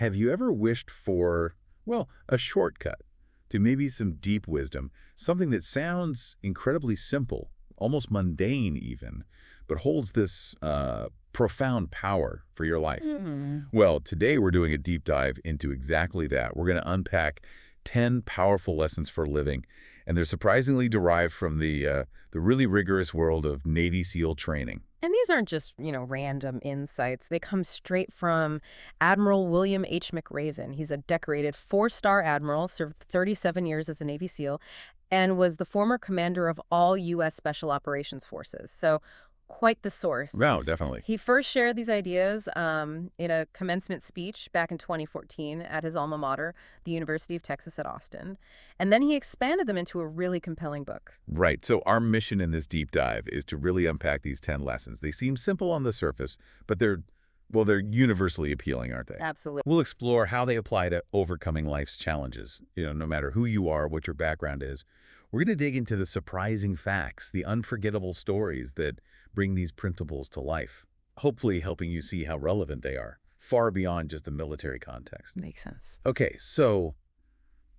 Have you ever wished for, well, a shortcut to maybe some deep wisdom, something that sounds incredibly simple, almost mundane even, but holds this profound power for your life? Well, today we're doing a deep dive into exactly that. We're going to unpack 10 powerful lessons for living, and they're surprisingly derived from the really rigorous world of Navy SEAL training. And these aren't just, random insights. They come straight from Admiral William H. McRaven. He's a decorated 4-star admiral, served 37 years as a Navy SEAL, and was the former commander of all U.S. Special Operations Forces. So quite the source. Wow, definitely. He first shared these ideas in a commencement speech back in 2014 at his alma mater, the University of Texas at Austin. And then he expanded them into a really compelling book. Right. So our mission in this deep dive is to really unpack these 10 lessons. They seem simple on the surface, but they're universally appealing, aren't they? Absolutely. We'll explore how they apply to overcoming life's challenges, no matter who you are, what your background is. We're going to dig into the surprising facts, the unforgettable stories that bring these principles to life, hopefully helping you see how relevant they are, far beyond just the military context. Makes sense. Okay, so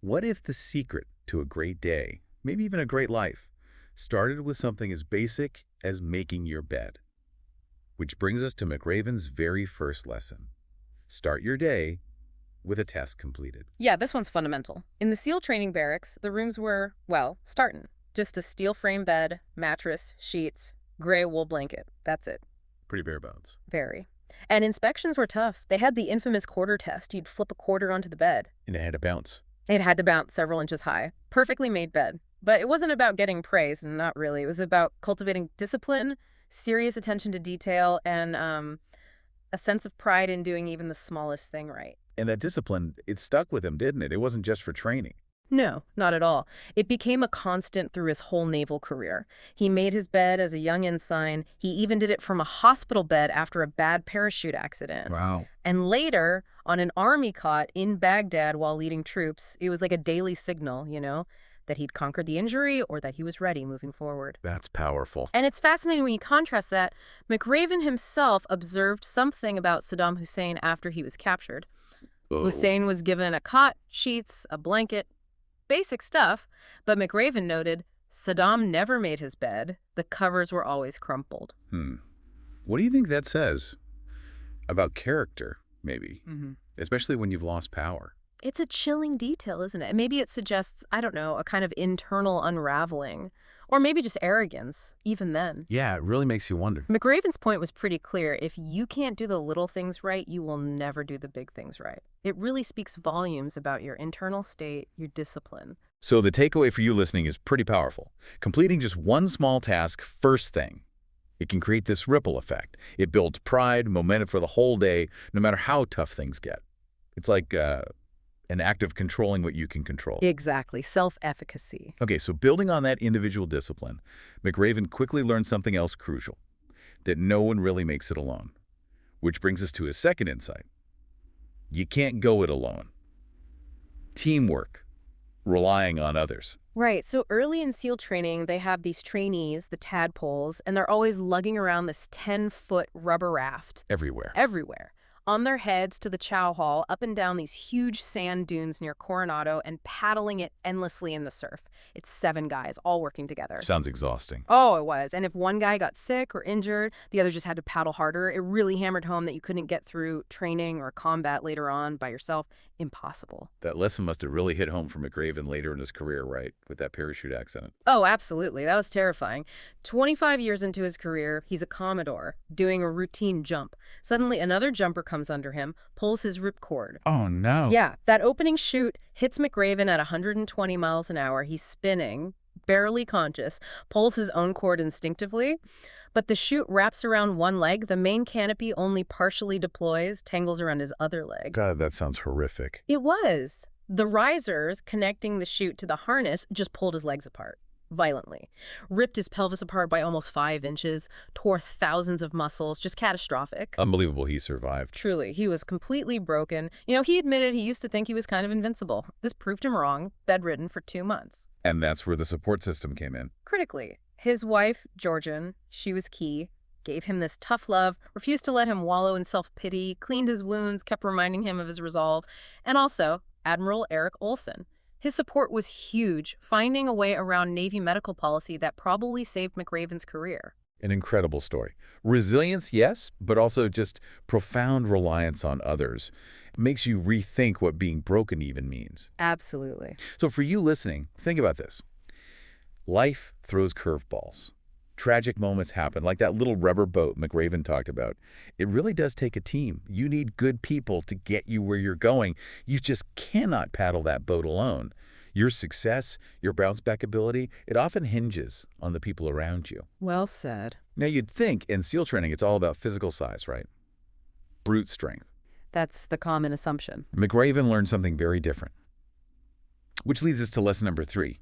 what if the secret to a great day, maybe even a great life, started with something as basic as making your bed? Which brings us to McRaven's very first lesson. Start your day with a task completed. Yeah, this one's fundamental. In the SEAL training barracks, the rooms were, starting. Just a steel frame bed, mattress, sheets, gray wool blanket. That's it. Pretty bare bones. Very. And inspections were tough. They had the infamous quarter test. You'd flip a quarter onto the bed. And it had to bounce. It had to bounce several inches high. Perfectly made bed. But it wasn't about getting praise, not really. It was about cultivating discipline, serious attention to detail, and a sense of pride in doing even the smallest thing right. And that discipline, it stuck with him, didn't it? It wasn't just for training. No, not at all. It became a constant through his whole naval career. He made his bed as a young ensign. He even did it from a hospital bed after a bad parachute accident. Wow. And later, on an army cot in Baghdad while leading troops, it was like a daily signal, that he'd conquered the injury or that he was ready moving forward. That's powerful. And it's fascinating when you contrast that. McRaven himself observed something about Saddam Hussein after he was captured. Oh. Hussein was given a cot, sheets, a blanket, basic stuff, but McRaven noted Saddam never made his bed. The covers were always crumpled. What do you think that says about character, maybe, especially when you've lost power? It's a chilling detail, isn't it? Maybe it suggests, I don't know, a kind of internal unraveling, or maybe just arrogance, even then. Yeah, it really makes you wonder. McRaven's point was pretty clear. If you can't do the little things right, you will never do the big things right. It really speaks volumes about your internal state, your discipline. So the takeaway for you listening is pretty powerful. Completing just one small task first thing, it can create this ripple effect. It builds pride, momentum for the whole day, no matter how tough things get. It's like an act of controlling what you can control. Exactly. Self-efficacy. Okay, so building on that individual discipline, McRaven quickly learned something else crucial, that no one really makes it alone. Which brings us to his second insight. You can't go it alone. Teamwork, relying on others. Right. So early in SEAL training, they have these trainees, the tadpoles, and they're always lugging around this 10-foot rubber raft. Everywhere. Everywhere. On their heads to the chow hall, up and down these huge sand dunes near Coronado, and paddling it endlessly in the surf. It's 7 guys all working together. Sounds exhausting. Oh, it was. And if one guy got sick or injured, the others just had to paddle harder. It really hammered home that you couldn't get through training or combat later on by yourself. Impossible. That lesson must have really hit home for McRaven later in his career, right? With that parachute accident. Oh, absolutely. That was terrifying. 25 years into his career, he's a Commodore, doing a routine jump. Suddenly, another jumper comes under him, pulls his ripcord. Oh, no. Yeah, that opening chute hits McRaven at 120 miles an hour. He's spinning, barely conscious, pulls his own cord instinctively. But the chute wraps around one leg. The main canopy only partially deploys, tangles around his other leg. God, that sounds horrific. It was. The risers connecting the chute to the harness just pulled his legs apart. Violently. Ripped his pelvis apart by almost 5 inches, tore thousands of muscles, just catastrophic. Unbelievable he survived. Truly, he was completely broken. He admitted he used to think he was kind of invincible. This proved him wrong, bedridden for 2 months. And that's where the support system came in. Critically, his wife, Georgian, she was key. gave him this tough love, refused to let him wallow in self-pity, cleaned his wounds, kept reminding him of his resolve. And also, Admiral Eric Olson. His support was huge, finding a way around Navy medical policy that probably saved McRaven's career. An incredible story. Resilience, yes, but also just profound reliance on others. It makes you rethink what being broken even means. Absolutely. So for you listening, think about this. Life throws curveballs. Tragic moments happen, like that little rubber boat McRaven talked about. It really does take a team. You need good people to get you where you're going. You just cannot paddle that boat alone. Your success, your bounce-back ability, it often hinges on the people around you. Well said. Now, you'd think in SEAL training it's all about physical size, right? Brute strength. That's the common assumption. McRaven learned something very different. Which leads us to lesson number 3.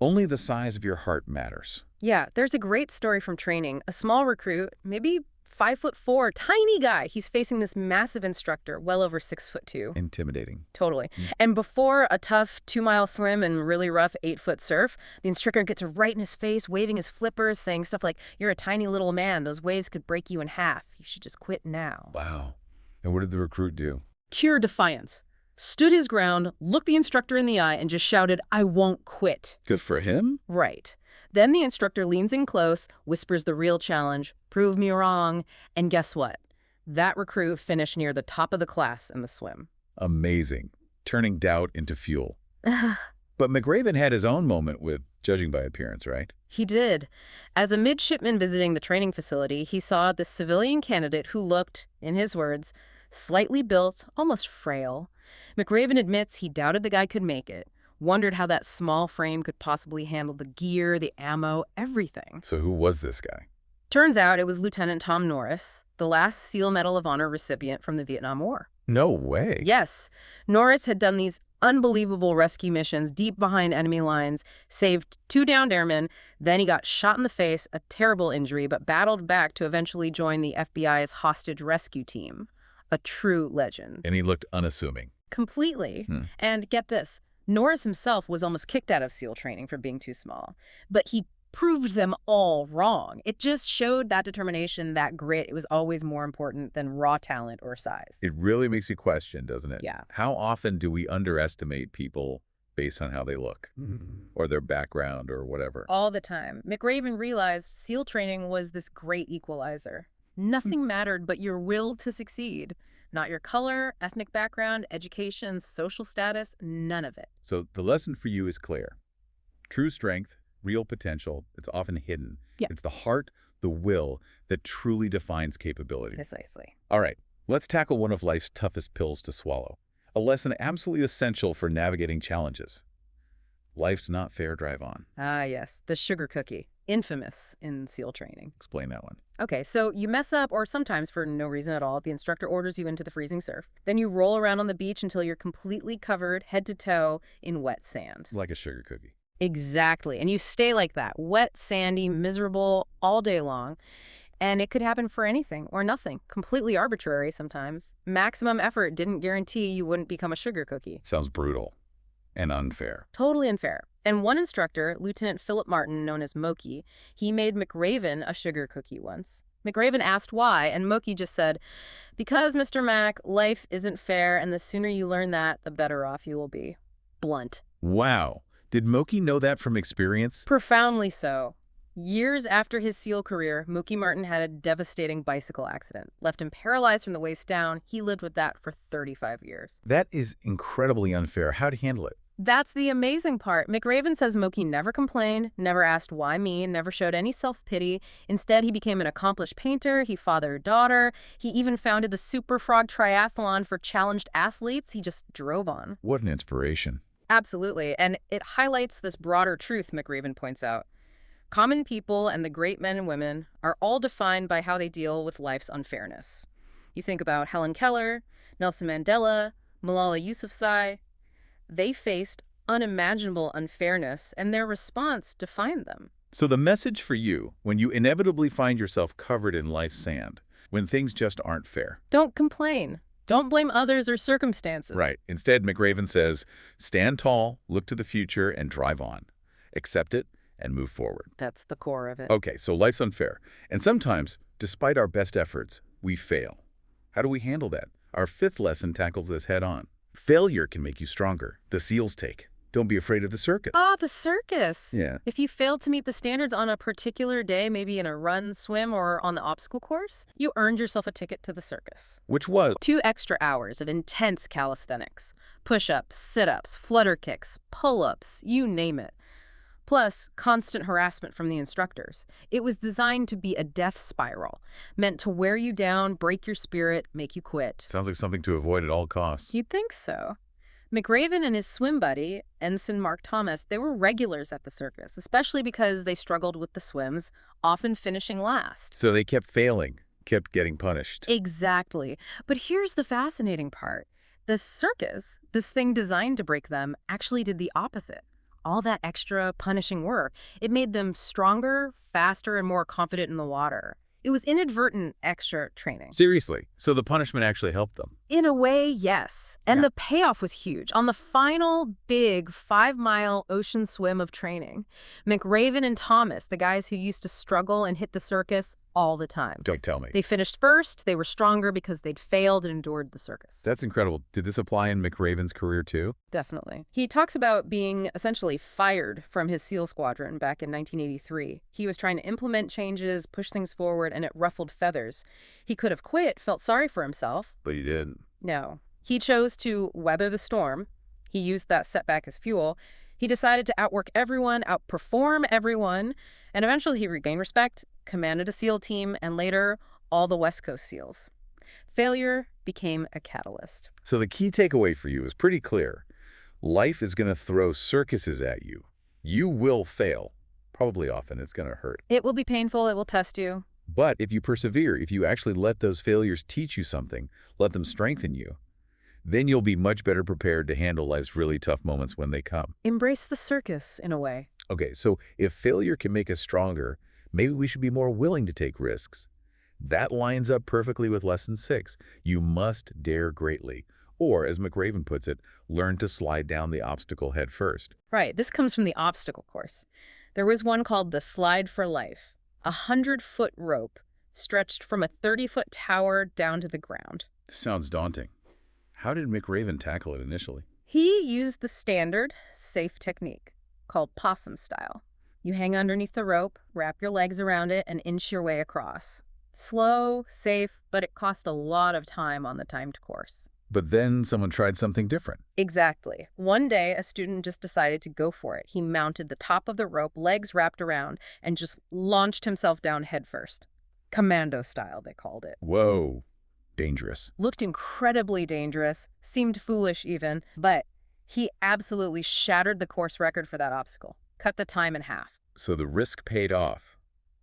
Only the size of your heart matters. Yeah, there's a great story from training. A small recruit, maybe 5'4", tiny guy. He's facing this massive instructor, well over 6'2". Intimidating. Totally. And before a tough 2-mile swim and really rough 8-foot surf, the instructor gets right in his face, waving his flippers, saying stuff like, "You're a tiny little man. Those waves could break you in half. You should just quit now." Wow. And what did the recruit do? Pure defiance. Stood his ground, looked the instructor in the eye, and just shouted, "I won't quit." Good for him? Right. Then the instructor leans in close, whispers the real challenge, "Prove me wrong," and guess what? That recruit finished near the top of the class in the swim. Amazing. Turning doubt into fuel. But McRaven had his own moment with judging by appearance, right? He did. As a midshipman visiting the training facility, he saw this civilian candidate who looked, in his words, slightly built, almost frail. McRaven admits he doubted the guy could make it, wondered how that small frame could possibly handle the gear, the ammo, everything. So who was this guy? Turns out it was Lieutenant Tom Norris, the last SEAL Medal of Honor recipient from the Vietnam War. No way. Yes. Norris had done these unbelievable rescue missions deep behind enemy lines, saved 2 downed airmen, then he got shot in the face, a terrible injury, but battled back to eventually join the FBI's hostage rescue team. A true legend. And he looked unassuming. Completely. And get this, Norris himself was almost kicked out of SEAL training for being too small, but he proved them all wrong. It just showed that determination, that grit. It was always more important than raw talent or size. It really makes you question, doesn't it? Yeah. How often do we underestimate people based on how they look or their background or whatever? All the time. McRaven realized SEAL training was this great equalizer. Nothing mattered but your will to succeed. Not your color, ethnic background, education, social status, none of it. So the lesson for you is clear. True strength, real potential, it's often hidden. Yeah. It's the heart, the will, that truly defines capability. Precisely. All right, let's tackle one of life's toughest pills to swallow. A lesson absolutely essential for navigating challenges. Life's not fair, drive on. Ah, yes, the sugar cookie. Infamous in SEAL training. Explain that one. Okay, so you mess up, or sometimes for no reason at all, the instructor orders you into the freezing surf. Then you roll around on the beach until you're completely covered head to toe in wet sand. Like a sugar cookie. Exactly. And you stay like that, wet, sandy, miserable, all day long. And it could happen for anything or nothing. Completely arbitrary sometimes. Maximum effort didn't guarantee you wouldn't become a sugar cookie. Sounds brutal and unfair. Totally unfair. And one instructor, Lieutenant Philip Martin, known as Moki, he made McRaven a sugar cookie once. McRaven asked why, and Moki just said, "Because, Mr. Mac, life isn't fair, and the sooner you learn that, the better off you will be." Blunt. Wow. Did Moki know that from experience? Profoundly so. Years after his SEAL career, Mookie Martin had a devastating bicycle accident. Left him paralyzed from the waist down. He lived with that for 35 years. That is incredibly unfair. How'd he handle it? That's the amazing part. McRaven says Mookie never complained, never asked why me, never showed any self-pity. Instead, he became an accomplished painter. He fathered a daughter. He even founded the Super Frog Triathlon for challenged athletes. He just drove on. What an inspiration. Absolutely. And it highlights this broader truth, McRaven points out. Common people and the great men and women are all defined by how they deal with life's unfairness. You think about Helen Keller, Nelson Mandela, Malala Yousafzai. They faced unimaginable unfairness, and their response defined them. So the message for you, when you inevitably find yourself covered in life's sand, when things just aren't fair. Don't complain. Don't blame others or circumstances. Right. Instead, McRaven says, stand tall, look to the future, and drive on. Accept it and move forward. That's the core of it. Okay, so life's unfair. And sometimes, despite our best efforts, we fail. How do we handle that? Our fifth lesson tackles this head on. Failure can make you stronger. The SEALs take. Don't be afraid of the circus. Ah, the circus. Yeah. If you failed to meet the standards on a particular day, maybe in a run, swim, or on the obstacle course, you earned yourself a ticket to the circus. Which was 2 extra hours of intense calisthenics. Push-ups, sit-ups, flutter kicks, pull-ups, you name it. Plus, constant harassment from the instructors. It was designed to be a death spiral, meant to wear you down, break your spirit, make you quit. Sounds like something to avoid at all costs. You'd think so. McRaven and his swim buddy, Ensign Mark Thomas, they were regulars at the circus, especially because they struggled with the swims, often finishing last. So they kept failing, kept getting punished. Exactly. But here's the fascinating part. The circus, this thing designed to break them, actually did the opposite. All that extra punishing work, it made them stronger, faster, and more confident in the water. It was inadvertent extra training. Seriously, so the punishment actually helped them. In a way, yes. And Yeah. the payoff was huge. On the final big 5-mile ocean swim of training, McRaven and Thomas, the guys who used to struggle and hit the circus all the time. Don't tell me. They finished first. They were stronger because they'd failed and endured the circus. That's incredible. Did this apply in McRaven's career too? Definitely. He talks about being essentially fired from his SEAL squadron back in 1983. He was trying to implement changes, push things forward, and it ruffled feathers. He could have quit, felt sorry for himself. But he didn't. No. He chose to weather the storm. He used that setback as fuel. He decided to outwork everyone, outperform everyone, and eventually he regained respect, commanded a SEAL team, and later, all the West Coast SEALs. Failure became a catalyst. So the key takeaway for you is pretty clear. Life is going to throw circuses at you. You will fail. Probably often. It's going to hurt. It will be painful. It will test you. But if you persevere, if you actually let those failures teach you something, let them strengthen you, then you'll be much better prepared to handle life's really tough moments when they come. Embrace the circus, in a way. Okay, so if failure can make us stronger, maybe we should be more willing to take risks. That lines up perfectly with Lesson 6. You must dare greatly. Or, as McRaven puts it, learn to slide down the obstacle head first. Right. This comes from the obstacle course. There was one called the Slide for Life, a 100-foot rope stretched from a 30-foot tower down to the ground. This sounds daunting. How did McRaven tackle it initially? He used the standard, safe technique called possum style. You hang underneath the rope, wrap your legs around it, and inch your way across. Slow, safe, but it cost a lot of time on the timed course. But then someone tried something different. Exactly. One day, a student just decided to go for it. He mounted the top of the rope, legs wrapped around, and just launched himself down headfirst. Commando style, they called it. Whoa. Dangerous. Looked incredibly dangerous, seemed foolish even, but he absolutely shattered the course record for that obstacle. Cut the time in half. So the risk paid off.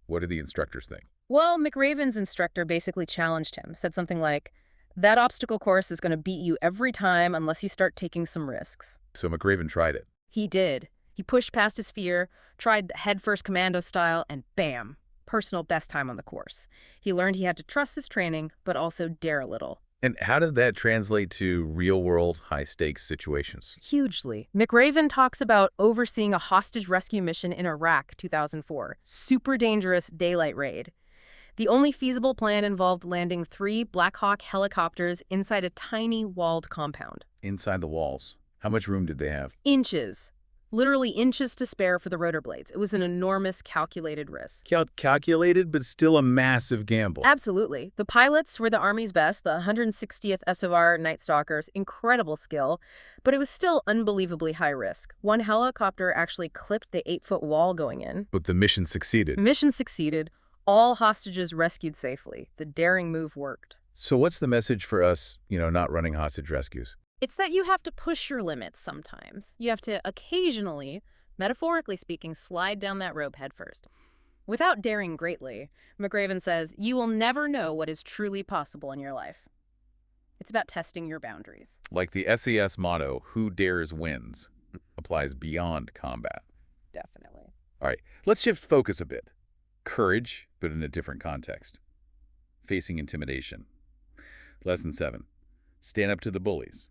What did the instructors think? Well, McRaven's instructor basically challenged him, said something like, that obstacle course is going to beat you every time unless you start taking some risks. So McRaven tried it. He did. He pushed past his fear, tried the head-first commando style, and bam, personal best time on the course. He learned he had to trust his training, but also dare a little. And how did that translate to real-world, high-stakes situations? Hugely. McRaven talks about overseeing a hostage rescue mission in Iraq, 2004. Super dangerous daylight raid. The only feasible plan involved landing 3 Black Hawk helicopters inside a tiny walled compound. Inside the walls. How much room did they have? Inches. Literally inches to spare for the rotor blades. It was an enormous calculated risk. Calculated, but still a massive gamble. Absolutely. The pilots were the Army's best, the 160th SOR Night Stalkers, incredible skill, but it was still unbelievably high risk. One helicopter actually clipped the 8-foot wall going in. But the mission succeeded. Mission succeeded. All hostages rescued safely. The daring move worked. So what's the message for us, not running hostage rescues? It's that you have to push your limits sometimes. You have to occasionally, metaphorically speaking, slide down that rope headfirst. Without daring greatly, McRaven says, you will never know what is truly possible in your life. It's about testing your boundaries. Like the SES motto, who dares wins, applies beyond combat. Definitely. All right, let's shift focus a bit. Courage, but in a different context. Facing intimidation. Lesson 7. Stand up to the bullies.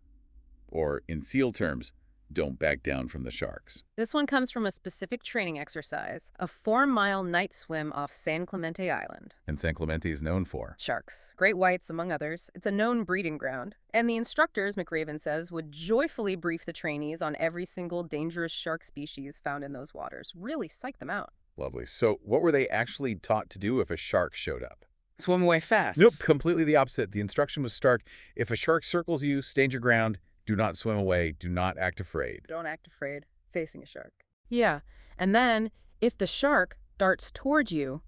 Or, in SEAL terms, Don't back down from the sharks. This one comes from a specific training exercise, a 4-mile night swim off San Clemente Island. And San Clemente is known for. Sharks, great whites, among others. It's a known breeding ground. And the instructors, McRaven says, would joyfully brief the trainees on every single dangerous shark species found in those waters. Really psych them out. Lovely. So what were they actually taught to do if a shark showed up? Swim away fast. Nope, completely the opposite. The instruction was stark. If a shark circles you, stand your ground. Do not swim away. Do not act afraid. Don't act afraid. Facing a shark. Yeah. And then, if the shark darts toward you,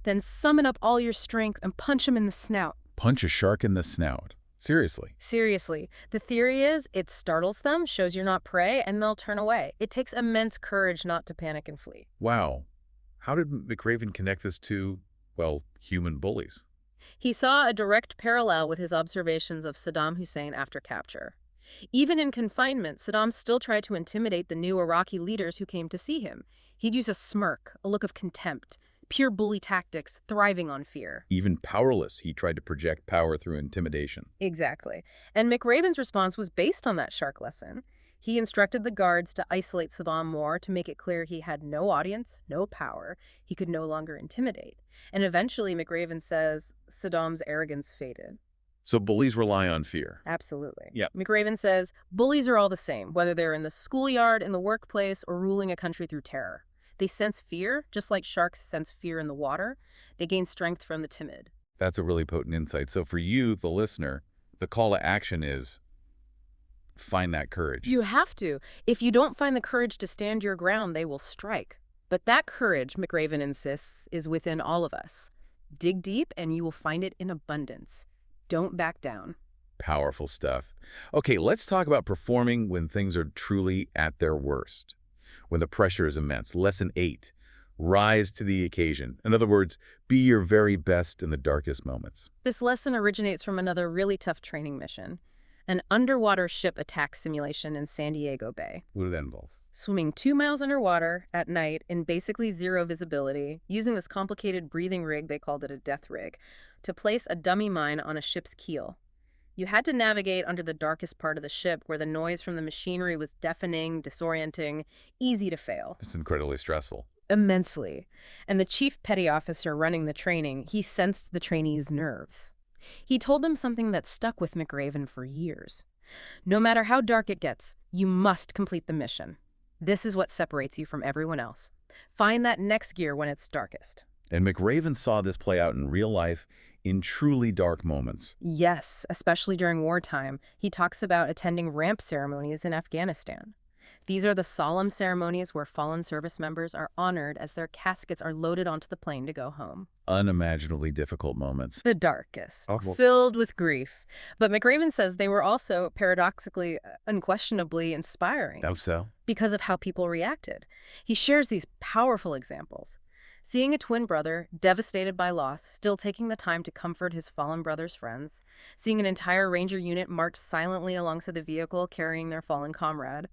then summon up all your strength and punch him in the snout. Punch a shark in the snout. Seriously. Seriously. The theory is it startles them, shows you're not prey, and they'll turn away. It takes immense courage not to panic and flee. Wow. How did McRaven connect this to, well, human bullies? He saw a direct parallel with his observations of Saddam Hussein after capture. Even in confinement, Saddam still tried to intimidate the new Iraqi leaders who came to see him. He'd use a smirk, a look of contempt, pure bully tactics, thriving on fear. Even powerless, he tried to project power through intimidation. Exactly. And McRaven's response was based on that shark lesson. He instructed the guards to isolate Saddam more to make it clear he had no audience, no power. He could no longer intimidate. And eventually, McRaven says, Saddam's arrogance faded. So bullies rely on fear. Absolutely. Yep. McRaven says, bullies are all the same, whether they're in the schoolyard, in the workplace, or ruling a country through terror. They sense fear, just like sharks sense fear in the water. They gain strength from the timid. That's a really potent insight. So for you, the listener, the call to action is find that courage. You have to. If you don't find the courage to stand your ground, they will strike. But that courage, McRaven insists, is within all of us. Dig deep and you will find it in abundance. Don't back down. Powerful stuff. Okay, let's talk about performing when things are truly at their worst. When the pressure is immense. Lesson 8. Rise to the occasion. In other words, be your very best in the darkest moments. This lesson originates from another really tough training mission, an underwater ship attack simulation in San Diego Bay. What did that involve? Swimming 2 miles underwater at night in basically zero visibility, using this complicated breathing rig, they called it a death rig, to place a dummy mine on a ship's keel. You had to navigate under the darkest part of the ship where the noise from the machinery was deafening, disorienting, easy to fail. It's incredibly stressful. Immensely. And the chief petty officer running the training, he sensed the trainees' nerves. He told them something that stuck with McRaven for years. No matter how dark it gets, you must complete the mission. This is what separates you from everyone else. Find that next gear when it's darkest. And McRaven saw this play out in real life in truly dark moments. Yes, especially during wartime. He talks about attending ramp ceremonies in Afghanistan. These are the solemn ceremonies where fallen service members are honored as their caskets are loaded onto the plane to go home. Unimaginably difficult moments. The darkest, Oh. filled with grief. But McRaven says they were also, paradoxically, unquestionably inspiring. How so? Because of how people reacted. He shares these powerful examples. Seeing a twin brother, devastated by loss, still taking the time to comfort his fallen brother's friends. Seeing an entire Ranger unit march silently alongside the vehicle carrying their fallen comrade.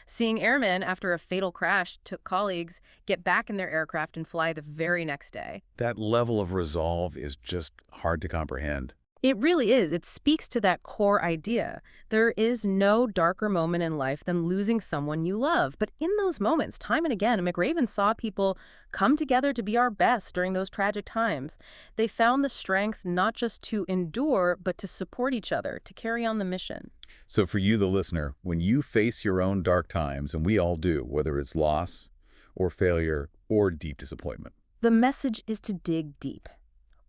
Seeing airmen, after a fatal crash, took colleagues, get back in their aircraft and fly the very next day. That level of resolve is just hard to comprehend. It really is. It speaks to that core idea. There is no darker moment in life than losing someone you love. But in those moments, time and again, McRaven saw people come together to be our best during those tragic times. They found the strength not just to endure, but to support each other, to carry on the mission. So for you, the listener, when you face your own dark times, and we all do, whether it's loss or failure or deep disappointment, the message is to dig deep.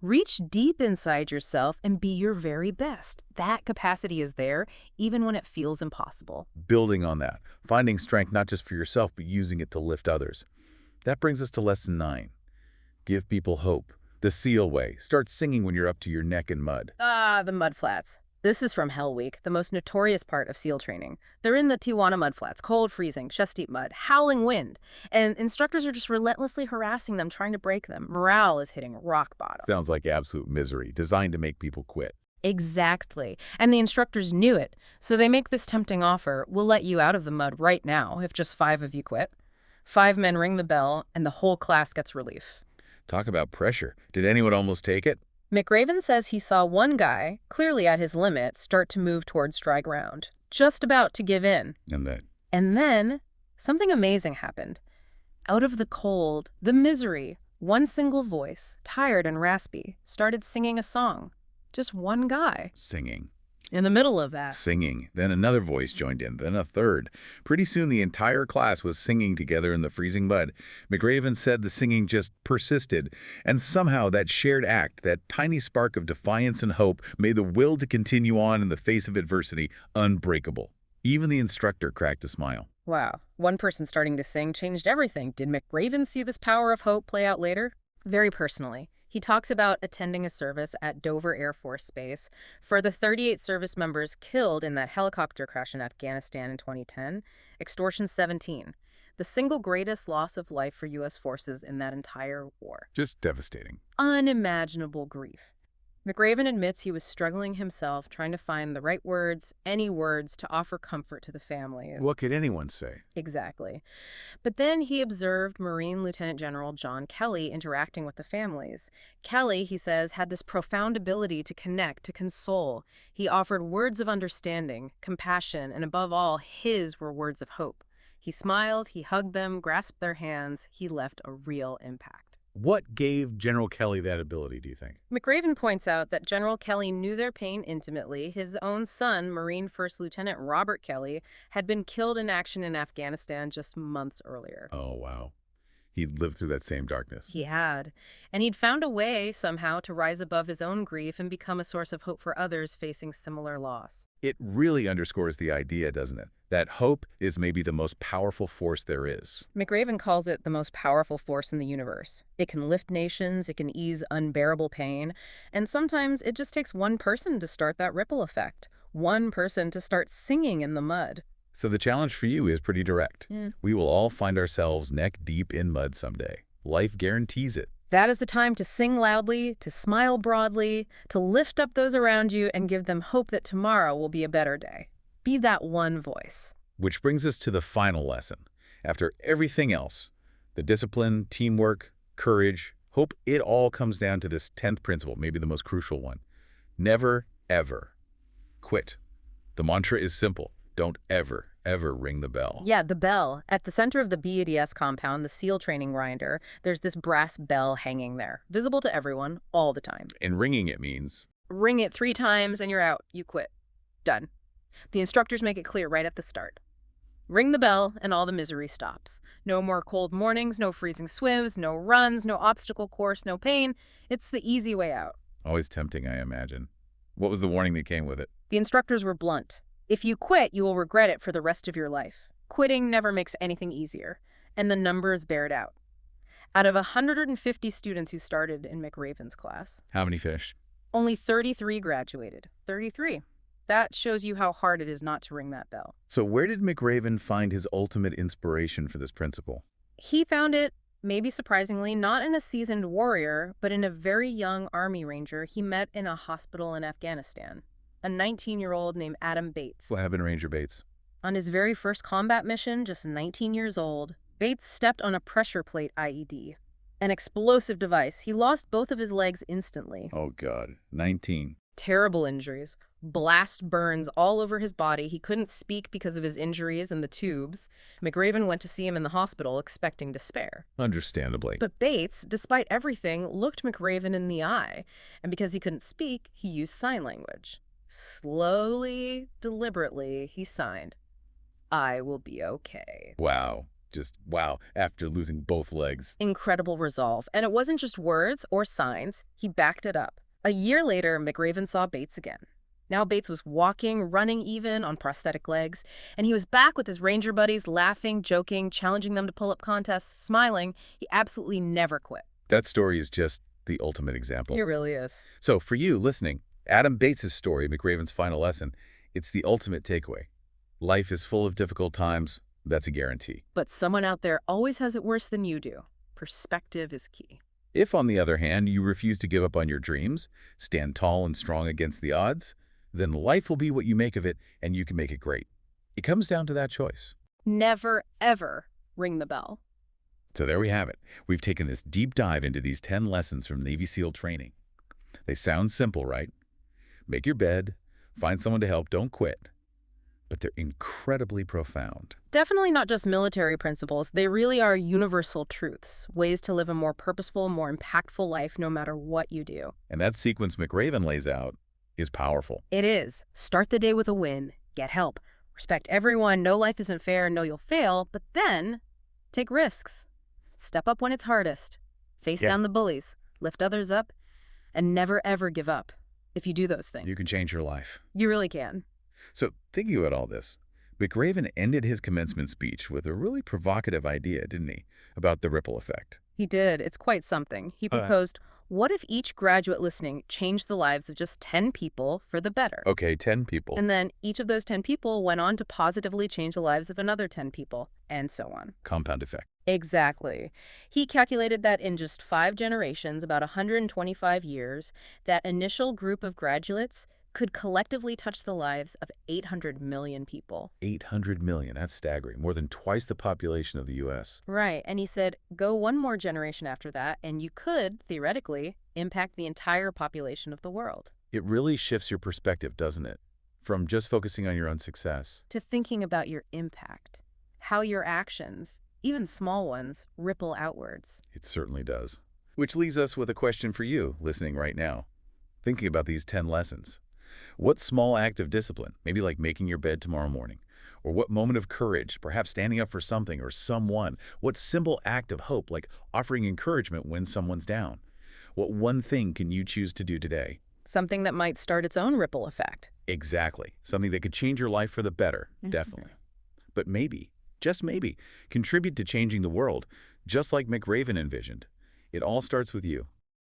Reach deep inside yourself and be your very best. That capacity is there, even when it feels impossible. building on that, finding strength not just for yourself, but using it to lift others. That brings us to lesson 9. Give people hope. The SEAL way. Start singing when you're up to your neck in mud. Ah, the mudflats. This is from Hell Week, the most notorious part of SEAL training. They're in the Tijuana mudflats, cold, freezing, chest-deep mud, howling wind, and instructors are just relentlessly harassing them, trying to break them. Morale is hitting rock bottom. Sounds like absolute misery, designed to make people quit. Exactly. And the instructors knew it, so they make this tempting offer: we'll let you out of the mud right now if just 5 of you quit. 5 men ring the bell, and the whole class gets relief. Talk about pressure. Did anyone almost take it? McRaven says he saw one guy, clearly at his limit, start to move towards dry ground, just about to give in. And then And then something amazing happened. Out of the cold, the misery, one single voice, tired and raspy, started singing a song. Just one guy. Singing. In the middle of that. Singing. Then another voice joined in, then a third. Pretty soon the entire class was singing together in the freezing mud. McRaven said the singing just persisted, and somehow that shared act, that tiny spark of defiance and hope, made the will to continue on in the face of adversity unbreakable. Even the instructor cracked a smile. Wow. One person starting to sing changed everything. Did McRaven see this power of hope play out later? Very personally. He talks about attending a service at Dover Air Force Base for the 38 service members killed in that helicopter crash in Afghanistan in 2010, extortion 17, the single greatest loss of life for U.S. forces in that entire war. Just devastating. Unimaginable grief. McRaven admits he was struggling himself, trying to find the right words, any words, to offer comfort to the families. What could anyone say? Exactly. But then he observed Marine Lieutenant General John Kelly interacting with the families. Kelly, he says, had this profound ability to connect, to console. He offered words of understanding, compassion, and above all, his were words of hope. He smiled, he hugged them, grasped their hands. He left a real impact. What gave General Kelly that ability, do you think? McRaven points out that General Kelly knew their pain intimately. His own son, Marine First Lieutenant Robert Kelly, had been killed in action in Afghanistan just months earlier. Oh, wow. He'd lived through that same darkness. He had. And he'd found a way, somehow, to rise above his own grief and become a source of hope for others facing similar loss. It really underscores the idea, doesn't it? That hope is maybe the most powerful force there is. McRaven calls it the most powerful force in the universe. It can lift nations, it can ease unbearable pain, and sometimes it just takes one person to start that ripple effect. One person to start singing in the mud. So the challenge for you is pretty direct. We will all find ourselves neck deep in mud someday. Life guarantees it. That is the time to sing loudly, to smile broadly, to lift up those around you and give them hope that tomorrow will be a better day. Be that one voice. Which brings us to the final lesson. After everything else, the discipline, teamwork, courage, hope, it all comes down to this 10th principle, maybe the most crucial one. Never, ever quit. The mantra is simple. Don't ever, ever ring the bell. Yeah, the bell. At the center of the BADS compound, the SEAL training grinder, there's this brass bell hanging there, visible to everyone, all the time. And ringing it means? Ring it 3 times and you're out. You quit. Done. The instructors make it clear right at the start. Ring the bell and all the misery stops. No more cold mornings, no freezing swims, no runs, no obstacle course, no pain. It's the easy way out. Always tempting, I imagine. What was the warning that came with it? The instructors were blunt. If you quit, you will regret it for the rest of your life. Quitting never makes anything easier, and the numbers bear it out. Out of 150 students who started in McRaven's class, How many finished? only 33 graduated. 33. That shows you how hard it is not to ring that bell. So where did McRaven find his ultimate inspiration for this principle? He found it, maybe surprisingly, not in a seasoned warrior, but in a very young Army Ranger he met in a hospital in Afghanistan. A 19-year-old named Adam Bates. What happened to Ranger Bates? On his very first combat mission, just 19 years old, Bates stepped on a pressure plate IED. An explosive device. He lost both of his legs instantly. Oh, God. 19. Terrible injuries. Blast burns all over his body. He couldn't speak because of his injuries and the tubes. McRaven went to see him in the hospital, expecting despair. Understandably. But Bates, despite everything, looked McRaven in the eye. And because he couldn't speak, he used sign language. Slowly, deliberately, he signed, "I will be okay." Wow. Just wow, after losing both legs. Incredible resolve. And it wasn't just words or signs. He backed it up. A year later, McRaven saw Bates again. Now Bates was walking, running even, on prosthetic legs, and he was back with his Ranger buddies, laughing, joking, challenging them to pull-up contests, smiling. He absolutely never quit. That story is just the ultimate example. It really is. So for you listening, Adam Bates' story, McRaven's final lesson, it's the ultimate takeaway. Life is full of difficult times. That's a guarantee. But someone out there always has it worse than you do. Perspective is key. If, on the other hand, you refuse to give up on your dreams, stand tall and strong against the odds, then life will be what you make of it, and you can make it great. It comes down to that choice. Never, ever ring the bell. So there we have it. We've taken this deep dive into these 10 lessons from Navy SEAL training. They sound simple, right? Make your bed, find someone to help, don't quit. but they're incredibly profound. Definitely not just military principles. They really are universal truths, ways to live a more purposeful, more impactful life no matter what you do. And that sequence McRaven lays out is powerful. It is. Start the day with a win. Get help. Respect everyone. Know life isn't fair. Know you'll fail. But then, take risks. Step up when it's hardest. Face Yeah. down the bullies. Lift others up. And never, ever give up. If you do those things. You can change your life. You really can. So, thinking about all this, McRaven ended his commencement speech with a really provocative idea, didn't he, about the ripple effect. He did. It's quite something. He proposed, what if each graduate listening changed the lives of just 10 people for the better? Okay, 10 people. And then each of those 10 people went on to positively change the lives of another 10 people, and so on. Compound effect. Exactly. He calculated that in just 5 generations, about 125 years, that initial group of graduates could collectively touch the lives of 800 million people. 800 million. That's staggering. More than twice the population of the U.S. Right. And he said, go one more generation after that, and you could, theoretically, impact the entire population of the world. It really shifts your perspective, doesn't it? From just focusing on your own success. To thinking about your impact, how your actions, even small ones, ripple outwards. It certainly does. Which leaves us with a question for you, listening right now. Thinking about these 10 lessons. What small act of discipline, maybe like making your bed tomorrow morning, or what moment of courage, perhaps standing up for something or someone, what simple act of hope, like offering encouragement when someone's down? What one thing can you choose to do today? Something that might start its own ripple effect. Exactly. Something that could change your life for the better, definitely. But maybe, just maybe, contribute to changing the world, just like McRaven envisioned. It all starts with you.